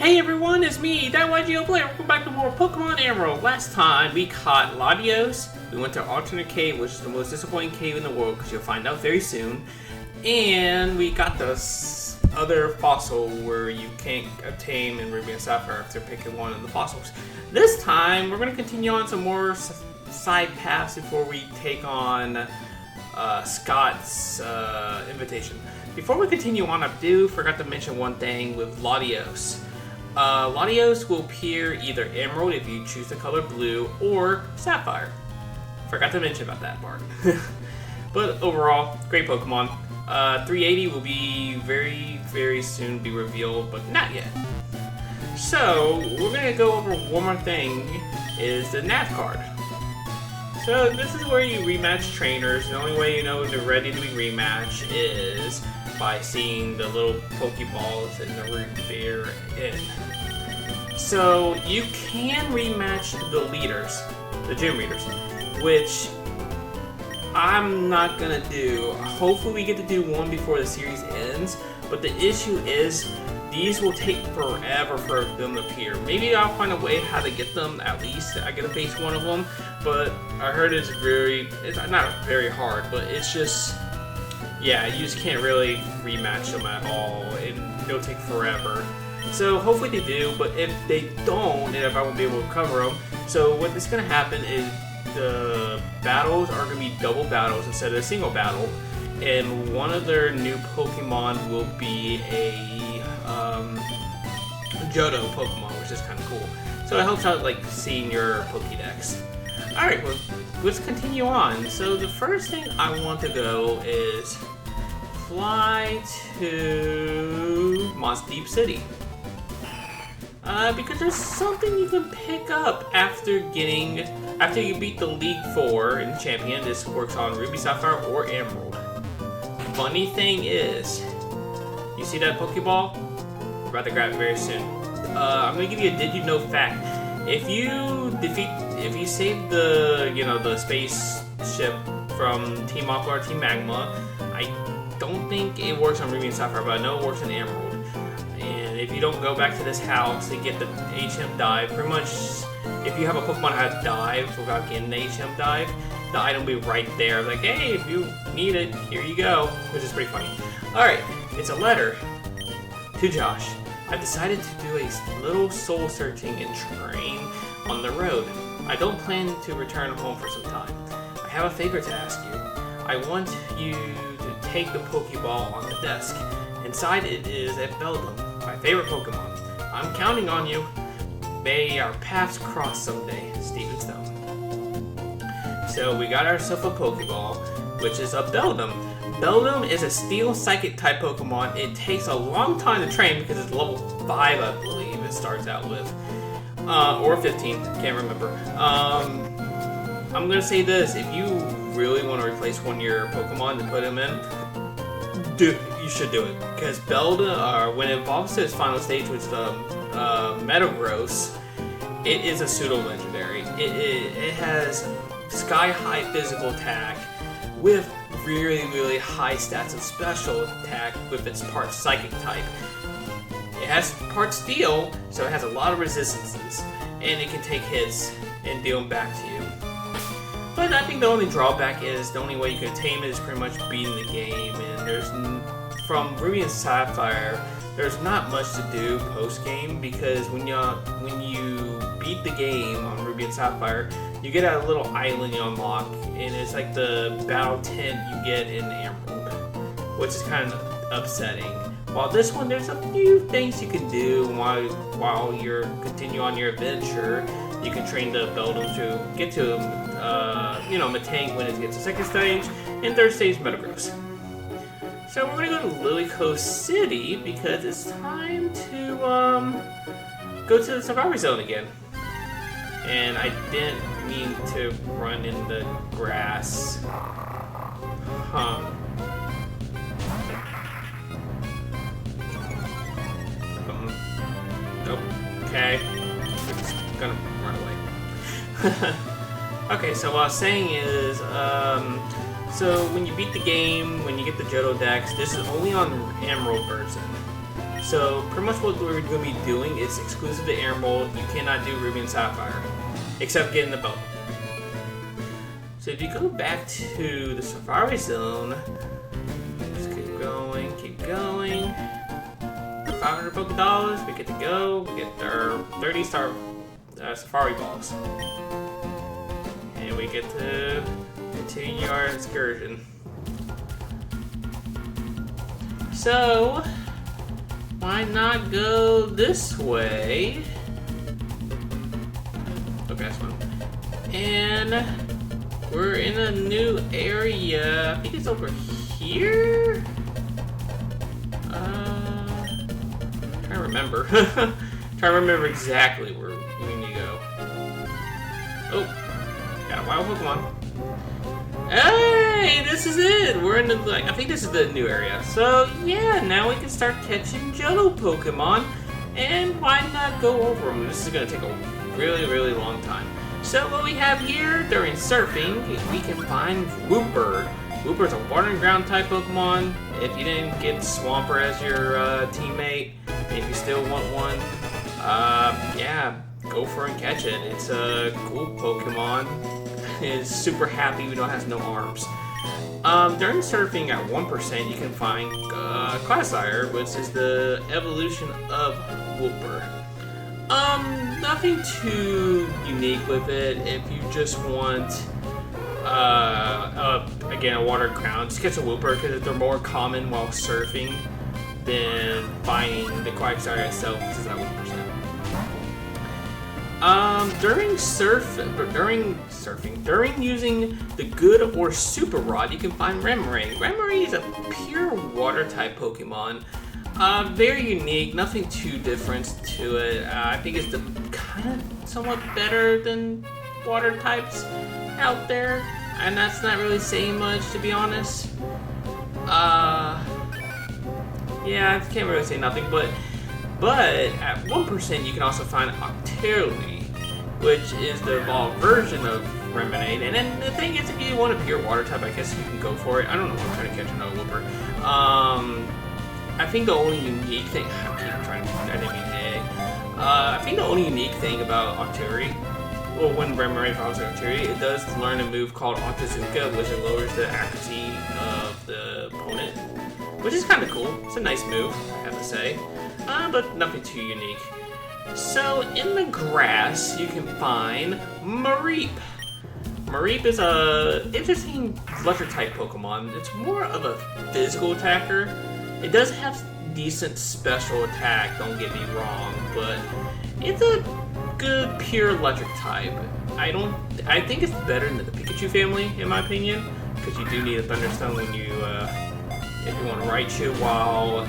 Hey everyone, it's me, that YGO player. Welcome back to more Pokemon Emerald. Last time we caught Latios. We went to Alternate Cave, which is the most disappointing cave in the world, because you'll find out very soon. And we got this other fossil where you can't obtain in Ruby and Sapphire after picking one of the fossils. This time, we're going to continue on some more side paths before we take on Scott's invitation. Before we continue on, I forgot to mention one thing with Latios. Latios will appear either Emerald if you choose the color blue, or Sapphire. Forgot to mention about that part. But overall, great Pokemon. 380 will be very soon be revealed, but not yet. So, we're going to go over one more thing, is the nav card. So, this is where you rematch trainers. The only way you know they're ready to be rematched is by seeing the little Pokeballs in the root they're in. So you can rematch the leaders, the gym leaders, which I'm not gonna do. Hopefully we get to do one before the series ends, but the issue is these will take forever for them to appear. Maybe I'll find a way how to get them, at least I get to face one of them, but I heard it's not very hard, but it's just, yeah, you just can't really rematch them at all. It'll take forever. So hopefully they do, but if they don't, then I won't be able to cover them. So what is going to happen is the battles are going to be double battles instead of a single battle. And one of their new Pokemon will be a Johto Pokemon, which is kind of cool. So it helps out like seeing your Pokédex. Alright, well, let's continue on. So the first thing I want to go is fly to Moss Deep City. Because there's something you can pick up after you beat the League 4 in Champion. This works on Ruby, Sapphire, or Emerald. Funny thing is, you see that Pokeball? We're about to grab it very soon. I'm gonna give you a did you know fact. If you save the spaceship from Team Aqua or Team Magma, I don't think it works on Ruby and Sapphire, but I know it works on Emerald. And if you don't go back to this house and get the HM dive, pretty much if you have a Pokemon that has dive without getting the HM dive, the item will be right there. Like, hey, if you need it, here you go, which is pretty funny. Alright, it's a letter to Josh. I decided to do a little soul searching and train on the road. I don't plan to return home for some time. I have a favor to ask you. I want you to take the Pokeball on the desk. Inside it is a Beldum, my favorite Pokemon. I'm counting on you. May our paths cross someday, Steven Stone. So we got ourselves a Pokeball, which is a Beldum. Beldum is a Steel Psychic type Pokemon. It takes a long time to train because it's level 5, I believe it starts out with. Or 15, can't remember. I'm gonna say this, if you really want to replace one of your Pokemon to put them in, you should do it. Because Beldum, when it evolves to its final stage, which is Metagross, it is a pseudo-legendary. It has sky-high physical attack with really high stats of special attack with its part Psychic type. It has part Steel, so it has a lot of resistances, and it can take hits and deal them back to you. But I think the only drawback is the only way you can tame it is pretty much beating the game, and from Ruby and Sapphire, there's not much to do post-game, because when you beat the game on Ruby and Sapphire, you get a little island you unlock, and it's like the battle tent you get in Emerald, which is kind of upsetting. While this one, there's a few things you can do while you're continue on your adventure. You can train the Beldum to get to Metang when it gets to second stage, and third stage Metagross. So we're gonna go to Lily Coast City because it's time to go to the Safari Zone again. And I didn't mean to run in the grass. Okay. I'm just gonna run away. Okay, so what I was saying is, so when you beat the game, when you get the Johto Dex, this is only on Emerald version. So pretty much what we're going to be doing is exclusive to Emerald. You cannot do Ruby and Sapphire, except get in the boat. So if you go back to the Safari Zone, just keep going, keep going. 500 Poké Dollars, we get to go. We get our 30-star Safari Balls. And we get to continue our excursion. So, why not go this way? Okay, that's fine. And we're in a new area. I think it's over here? I remember. Trying to remember exactly where we need to go. Oh, got a wild Pokemon. Hey, this is it. We're in the, like, I think this is the new area. So yeah, now we can start catching Johto Pokemon, and why not go over them? This is gonna take a really, really long time. So what we have here during surfing, we can find Wooper. Wooper's a water and ground type Pokemon. If you didn't get Swampert as your teammate, if you still want one, yeah, go for it and catch it. It's a cool Pokemon. It's super happy even though it has no arms. During surfing at 1%, you can find Clodsire, which is the evolution of Wooper. Nothing too unique with it. If you just want again, a water ground, just catch a Wooper because they're more common while surfing than finding the Quagsire itself, which is at 1%. During using the Good or Super Rod, you can find Remoraid. Remoraid is a pure water type Pokemon. Very unique, nothing too different to it. I think it's the kind of somewhat better than water types out there, and that's not really saying much, to be honest. Yeah, I can't really say nothing, but at 1% you can also find Octillery, which is the evolved version of Remoraid. And then the thing is, if you want a pure water type, I guess you can go for it. I don't know if I'm trying to catch another Wooper. I think the only unique thing, I think the only unique thing about Octillery, well, when Remoraid follows Octillery, it does learn a move called Octazooka, which it lowers the accuracy of the opponent, which is kind of cool. It's a nice move, I have to say, but nothing too unique. So in the grass, you can find Mareep. Mareep is a interesting electric type Pokemon. It's more of a physical attacker. It does have decent special attack, don't get me wrong, but it's a good pure electric type. I think it's better than the Pikachu family, in my opinion, because you do need a Thunderstone when you, if you want to Raichu, while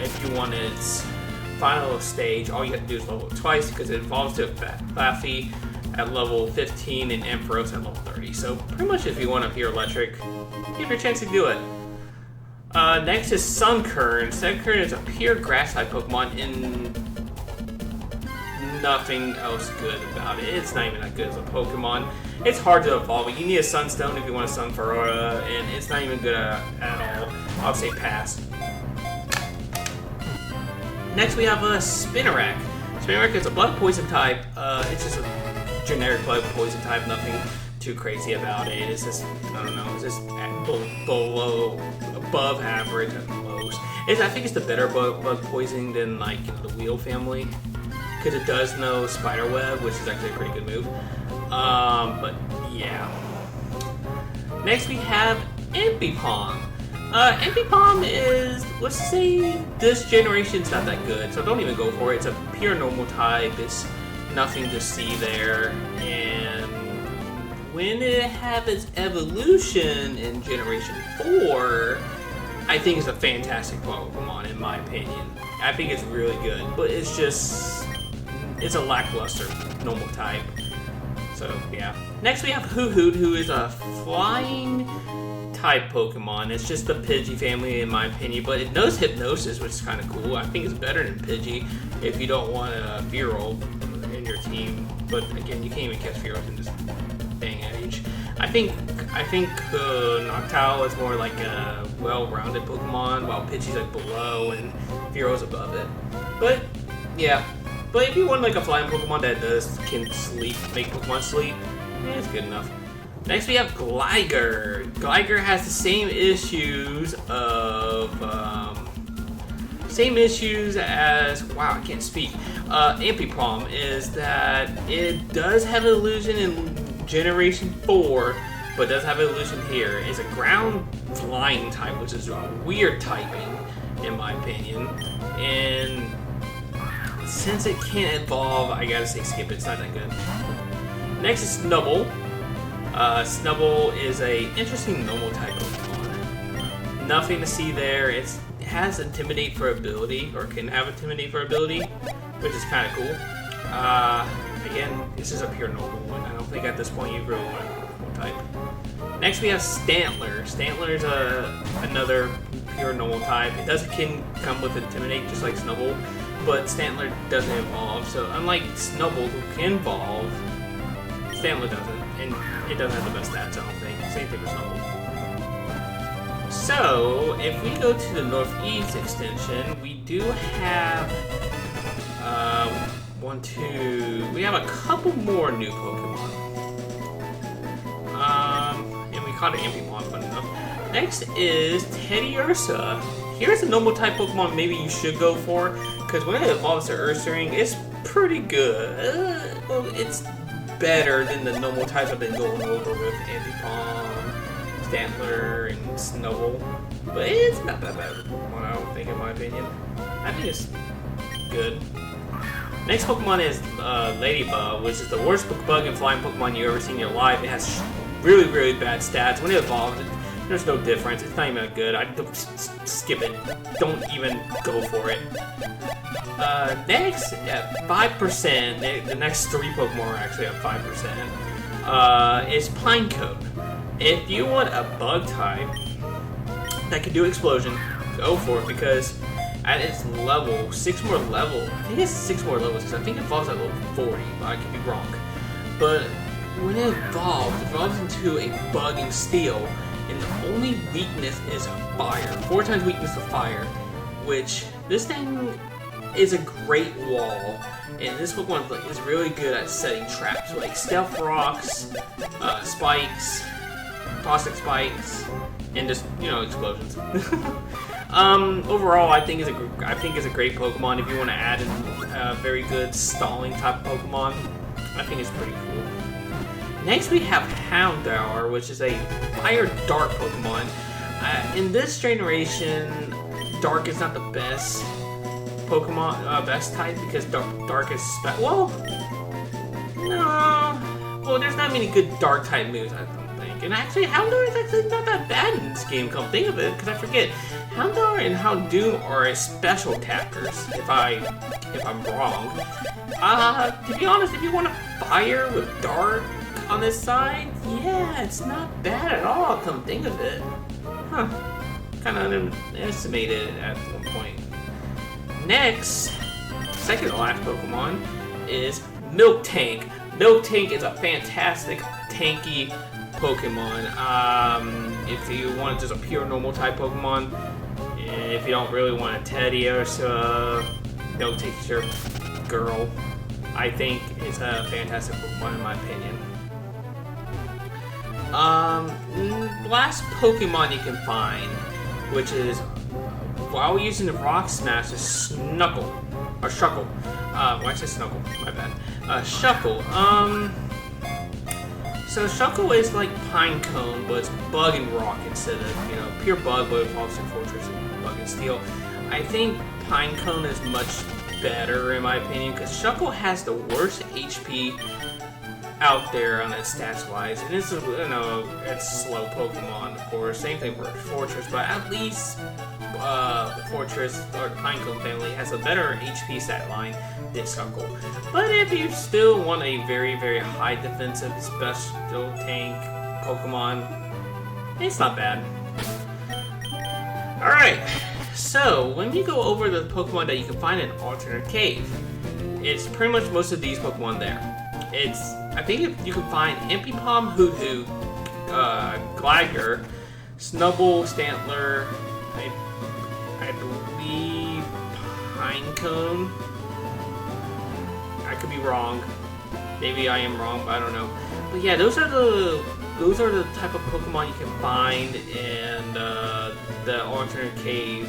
if you want its final stage, all you have to do is level it twice, because it evolves to a Laffy at level 15 and Ampharos at level 30. So pretty much if you want a pure electric, you have your chance to do it. Next is Sunkern. Sunkern is a pure grass type Pokemon, and nothing else good about it. It's not even that good as a Pokemon. It's hard to evolve. You need a Sunstone if you want a Sunflora, and it's not even good at all. I'll say pass. Next we have a Spinarak. Spinarak is a blood poison type. It's just a generic blood poison type, nothing too crazy about it. It's just, I don't know, it's just above average at most. I think it's the better bug poisoning than, like, you know, the Wheel family, because it does know Spiderweb, which is actually a pretty good move. But yeah. Next we have Empipom. Empipom is, let's say, this generation's not that good, so don't even go for it. It's a pure normal type. It's nothing to see there, and when it have its evolution in Generation 4, I think it's a fantastic Pokemon, in my opinion. I think it's really good, but it's just, it's a lackluster normal type. So, yeah. Next we have Hoothoot, who is a flying type Pokemon. It's just the Pidgey family, in my opinion, but it knows Hypnosis, which is kind of cool. I think it's better than Pidgey if you don't want a Fearow in your team. But again, you can't even catch Fearows in this bang age. I think Noctowl is more like a well-rounded Pokemon, while Pidgey's like below and Fearo's above it. But yeah, but if you want like a flying Pokemon that can sleep, make Pokemon sleep, yeah, it's good enough. Next we have Gligar. Gligar has the same issues as wow, I can't speak. Ampipom is that it does have illusion in Generation 4, but does have illusion here. It's a ground flying type, which is a weird typing in my opinion. And since it can't evolve, I gotta say skip it. It's not that good. Next is Snubbull. Snubbull is a interesting normal type Pokemon. Nothing to see there. It has Intimidate for ability, or can have Intimidate for ability, which is kind of cool. Again, this is a pure normal one. I don't think at this point you really want one type. Next we have Stantler. Stantler is another pure normal type. It can come with Intimidate just like Snubbull, but Stantler doesn't evolve. So unlike Snubbull, who can evolve, Stantler doesn't, and it doesn't have the best stats, I don't think. Same thing with Snubbull. So, if we go to the Northeast extension, we do have, we have a couple more new Pokemon. And we caught an Ampipom, fun enough. Next is Teddiursa. Here's a normal type Pokemon maybe you should go for, because when it evolves to Ursaring, it's pretty good. Well, it's better than the normal types I've been going over with Ampipom, Stantler, and Snubbull. But it's not that bad of a Pokemon, I don't think, in my opinion. I think it's good. Next Pokemon is Ladybug, which is the worst bug and flying Pokemon you've ever seen in your life. It has really, really bad stats. When it evolves, there's no difference. It's not even good. I don't skip it. Don't even go for it. Next, at 5%, the next 3 Pokemon are actually at 5%, is Pinecone. If you want a bug type that can do Explosion, go for it, because at its level, 6 more levels, I think it's 6 more levels, because I think it evolves at level 40, but I could be wrong. But when it evolves into a Bug and Steel, and the only weakness is Fire. 4 times weakness to Fire, which this thing is a great wall, and this Pokemon is really good at setting traps, like Stealth Rocks, Spikes, Toxic Spikes, and just, explosions. Overall, I think it's a great Pokemon. If you want to add in a very good stalling type Pokemon, I think it's pretty cool. Next, we have Houndour, which is a Fire Dark Pokemon. In this generation, Dark is not the best Pokemon, best type, because Dark is there's not many good Dark type moves, I don't think. And actually, Houndour is actually not that bad in this game, come think of it, because I forget. Houndour and Houndoom are special attackers, if I'm wrong. To be honest, if you want to fire with Dark on this side, yeah, it's not bad at all, come think of it. Huh. Kind of underestimated at one point. Next, second to last Pokemon is Miltank. Miltank is a fantastic tanky Pokemon. If you want just a pure normal type Pokemon, and if you don't really want a Teddiursa, Miltank is your girl. I think it's a fantastic Pokemon in my opinion. Last Pokemon you can find, which is, while using the Rock Smash, is Shuckle. Why did I say Snuckle? My bad. Shuckle. So Shuckle is like Pinecone, but it's Bug and Rock instead of, pure Bug, but it's also Fortress and Bug and Steel. I think Pinecone is much better in my opinion, because Shuckle has the worst HP out there on its stats wise, and it's it's slow Pokemon, of course. Same thing for Fortress, but at least Fortress or Pinecone family has a better HP stat line than Shuckle. But if you still want a very, very high defensive special tank Pokemon, it's not bad. Alright, so when you go over the Pokemon that you can find in Alternate Cave, it's pretty much most of these Pokemon there. I think if you can find Ampipom, Hoothoot, Glider, Snubble, Stantler, I believe Pinecone. I could be wrong. Maybe I am wrong, but I don't know. But yeah, those are the type of Pokemon you can find in the alternate cave.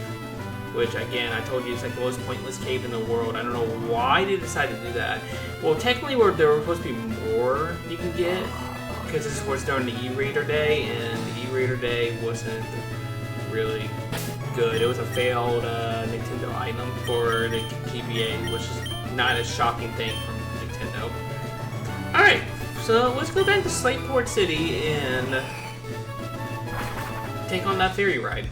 Which again, I told you it's like the most pointless cave in the world. I don't know why they decided to do that. Well, technically, there were supposed to be more you can get because this was during the E-Raider Day, and the E-Raider Day wasn't really good. It was a failed Nintendo item for the GBA, which is not a shocking thing from Nintendo. All right, so let's go back to Slateport City and take on that ferry ride.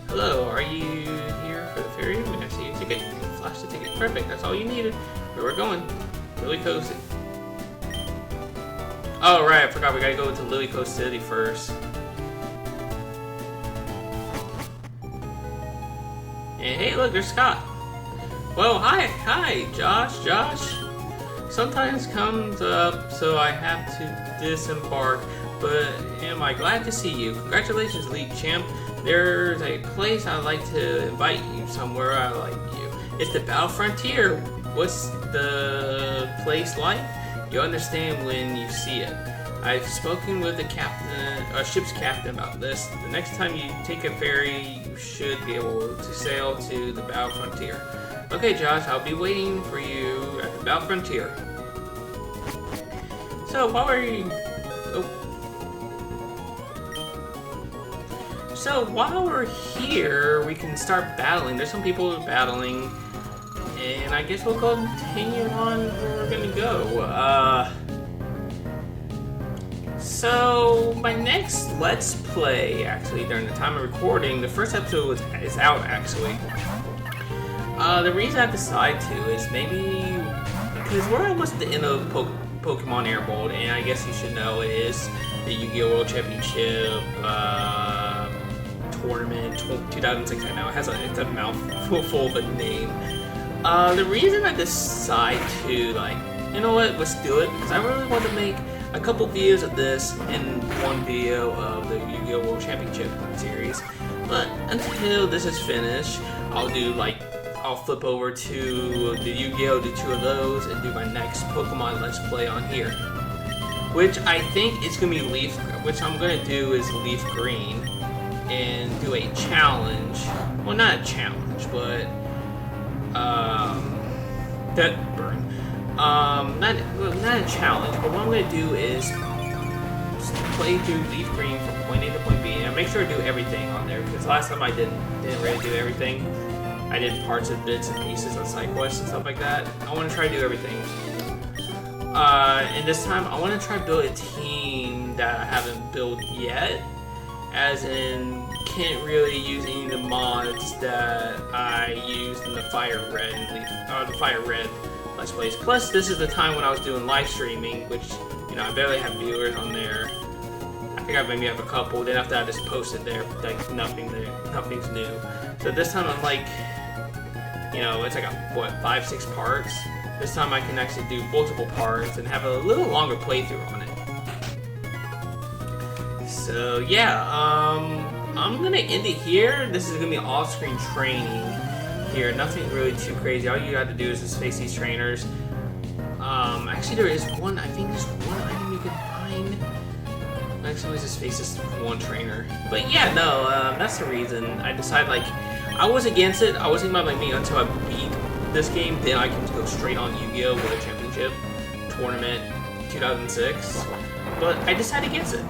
Hello, are you here for the ferry? I see your ticket. Flash the ticket. Perfect, that's all you needed. Where we're going? Lily Coast. Oh, right, I forgot we gotta go to Lily Coast City first. And hey, look, there's Scott. Well, hi, Josh. Sometimes comes up, so I have to disembark, but am I glad to see you. Congratulations, League Champ. There's a place I'd like to invite you somewhere I like you. It's the Battle Frontier. What's the place like? You'll understand when you see it. I've spoken with the ship's captain about this. The next time you take a ferry, you should be able to sail to the Battle Frontier. Okay, Josh, I'll be waiting for you at the Battle Frontier. So, while we're here, we can start battling. There's some people battling, and I guess we'll continue on where we're gonna go. So my next Let's Play, actually, during the time of recording, the first episode is out, actually. The reason I decided to is maybe because we're almost at the end of Pokemon Emerald, and I guess you should know it is the Yu-Gi-Oh! World Championship tournament 2006. I know it's a mouthful of a name. The reason I decided to you know what, let's do it, because I really want to make a couple videos of this and one video of the Yu-Gi-Oh! World Championship series. But until this is finished, I'll flip over to the Yu-Gi-Oh! Do 2 of those and do my next Pokemon Let's Play on here. Which I think is going to be which I'm going to do is Leaf Green and do a challenge. Well, not a challenge, but that burn. Not a challenge, but what I'm going to do is play through Leaf Green from point A to point B, and make sure to do everything on there, because last time I didn't really do everything. I did parts and bits and pieces on side quests and stuff like that. I want to try to do everything. And this time, I want to try to build a team that I haven't built yet, as in can't really use any of the mods that I used in the Fire Red Let's Plays. Plus, this is the time when I was doing live streaming, which, you know, I barely have viewers on there. I think I maybe have a couple. Then after I just posted there, nothing's new. So this time I'm you know, it's like 5-6 parts. This time I can actually do multiple parts and have a little longer playthrough on it. So yeah, I'm gonna end it here. This is gonna be off-screen training here. Nothing really too crazy. All you have to do is just face these trainers. Actually there is one. I think there's one item you can find. Actually, let's just face this one trainer. But yeah, no, that's the reason I decided. I was against it. I was thinking about me until I beat this game, then I can go straight on Yu-Gi-Oh! World Championship Tournament 2006. But I decided against it.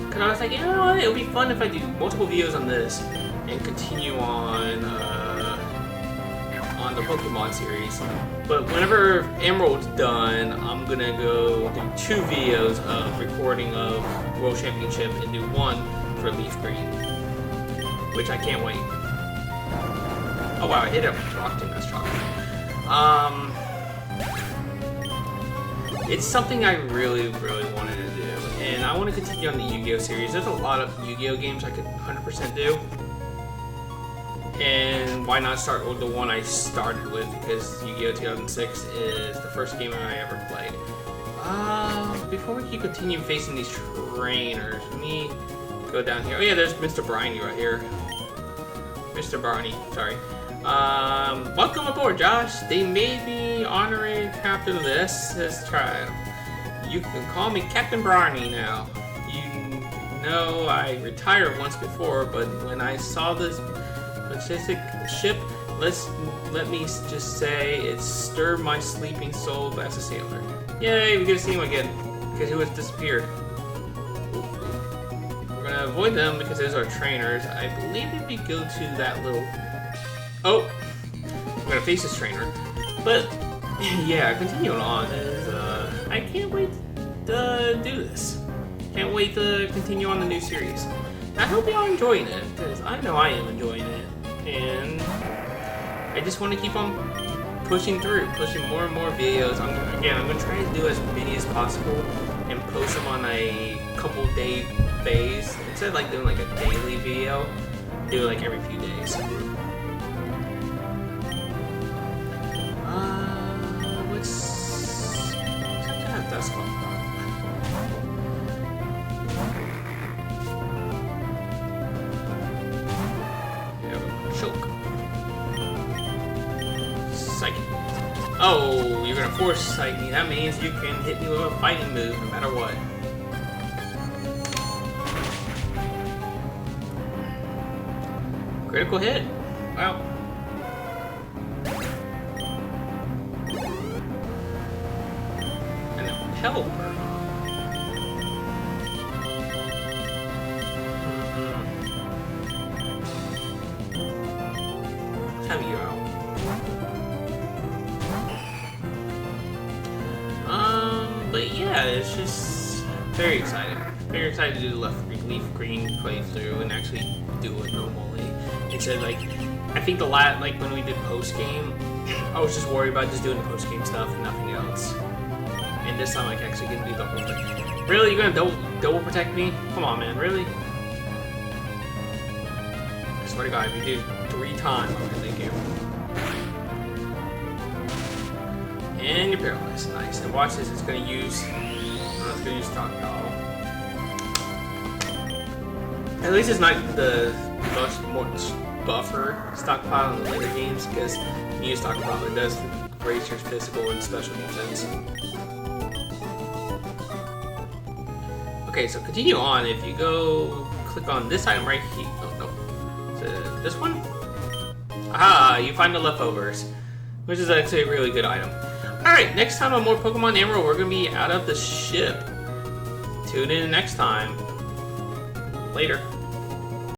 Because I was like, you know what, it would be fun if I do multiple videos on this and continue on the Pokemon series. But whenever Emerald's done, I'm going to go do 2 videos of recording of World Championship and do 1 for Leaf Green. Which I can't wait. Oh wow, I hit a rock too, that's shocking. It's something I really wanted to do, and I want to continue on the Yu-Gi-Oh! Series. There's a lot of Yu-Gi-Oh! Games I could 100% do. And why not start with the one I started with, because Yu-Gi-Oh! 2006 is the first game I ever played. Before we keep continuing facing these trainers, let me go down here. Oh yeah, there's Mr. Briny right here. Mr. Barney, sorry. Welcome aboard, Josh. They made me honorary captain of the SS tribe. You can call me Captain Barney now. You know I retired once before, but when I saw this majestic ship, let me just say it stirred my sleeping soul as a sailor. Yay, we get to see him again, because he was disappeared. We're gonna avoid them because those are trainers. I believe if we go to that little... Oh! We're gonna face this trainer. But, yeah, continuing on is, I can't wait to do this. Can't wait to continue on the new series. I hope y'all enjoying it, because I know I am enjoying it. And I just want to keep on pushing through, pushing more and more videos. I'm going to try to do as many as possible and post them on a couple day phase. Instead of like doing like a daily video, do it like every few days. What's kind of dust called? Choke. Psychic. Oh, you're gonna force psych me. That means you can hit me with a fighting move no matter what. Critical hit. Wow. And a pelper. Have you out? But yeah, it's just very exciting. Very excited to do the leaf green playthrough and actually do it normally. Instead, like, I think like when we did post game, I was just worried about just doing the post game stuff and nothing else. And this time, like, actually gonna do the whole thing. Really, you're gonna double protect me? Come on, man, really? I swear to God, if you do 3 times, I'm gonna thank you. And you're paralyzed. Nice. And watch this. It's gonna use stockpile. At least it's not the most buffer stockpile in the later games, because when you use stockpile, it does raise your physical and special defense. Okay, so continue on. If you go click on this item right here. Oh no. So this one? Aha! You find the leftovers, which is actually a really good item. Alright, next time on more Pokemon Emerald, we're going to be out of the ship. Tune in next time. Later.